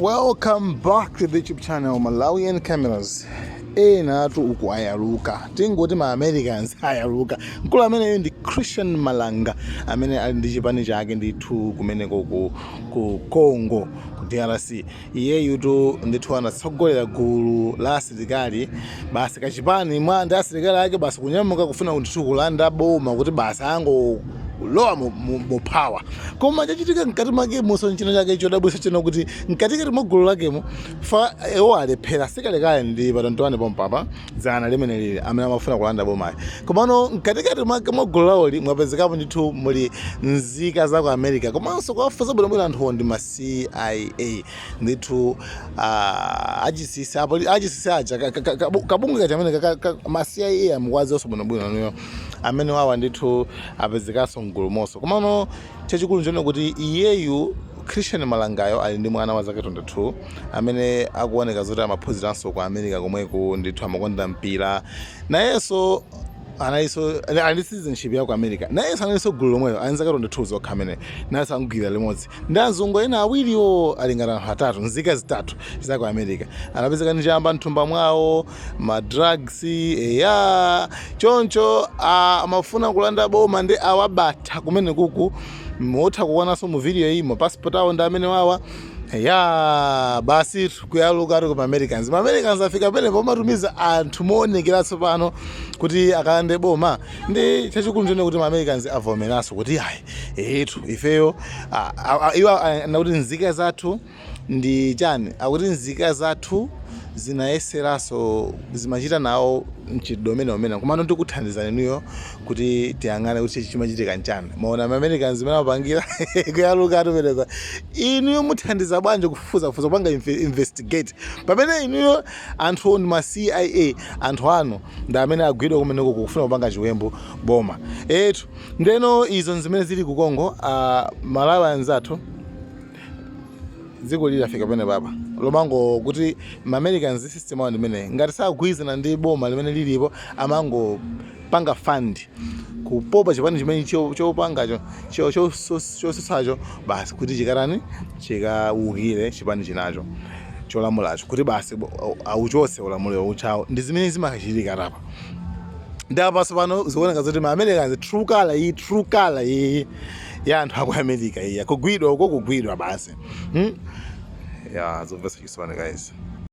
Welcome back to the YouTube channel Malawian Cameras. Natu uku ayaruka tingoti ma Americans ayaruka nkulu amene ndi Christian Malanga amene ali ndi chipani chake ndithu kumeneko ku Congo ku DRC. Iyeyu tu ndithu anatsogolera gulu la asilikali basi kachipani mwa ndi asilikali ake basi kunyamuka kufuna ndithu kulanda boma kuti basi ango lowa mu power koma chachitika mkati make muso nchino chake chodabwisa chino kuti mkati magulu lakemo fa ewo alephera sikalekale ndi patontowane pompapa dzana limene lili amene amafuna kulanda boma komano mkati make magulu lawoli mwapezekapo ndithu muli nzika za ku America komanso kwafuza bwino anthu ndi ma CIA ndithu ajisisa aja kabungu kati amene ma CIA amukwazi oso bwino niyo amene wawa ndithu apezekaso mgulu moso komano chachikulu nchone kuti iyeyu Christian Malangayo ali ndi mwana wa zaka 22 amene akuoneka zoti amaphunziranso ku America komweko ndithu amakonda mpira nayenso ali citizenship ya ku America nayenso analinso gulu lomweyo ali zaka 22 zokha amene nayenso angwira limodzi ndi azungu ena awiriwo alingana anthu atatu nzika zitatu za ku America anapezeka ndi chamba mthumba mwawo ma drugs choncho amafuna kulanda boma ndi awabata kumene kuku motha kuonaso mu video iyi ma passport awo ndi amene wawa basi kuyaluka ari ku Americans afika pene pomatumiza anthu moonekeraso pano kuti akalande boma ndi chachikulu nchone kuti ma Americans avomeranso kuti ifeyo iwo nakuti nzika zathu ndi chani akuti nzika zathu zinayeseraso zimachita nawo mchidomene omena komano tikuthandizani niyo kuti tiyang'ane kuti chimachitika nchani maona ma Americans zimene apangira kuyaluka atupereka inuyo muthandiza bwanji kufufuza kupanga investigate pamene inuyo anthu ndi ma CIA anthu ano ndi amene agwidwa kumeneko kufuna kupanga chiwembu boma ndeno izo zimene zili ku Congo Malawi anzathu Dziko lafika pene baba lomango kuti ma Americans system awo ndimene ngati sagwizana ndi boma limene lilipo amango panga fund kupopa chipani chimene chopanga chosacho basi kuti chikarani chikawukire chipani chinacho cholamulacho kuti basi auchose ulamuliro uchawo ndi zimene zimachitika rapa ndapaso pano zikuoneka zoti ma Americans true color iyi ya anthu aku America iya kugwidwa basi zomvetsa chiswana guys.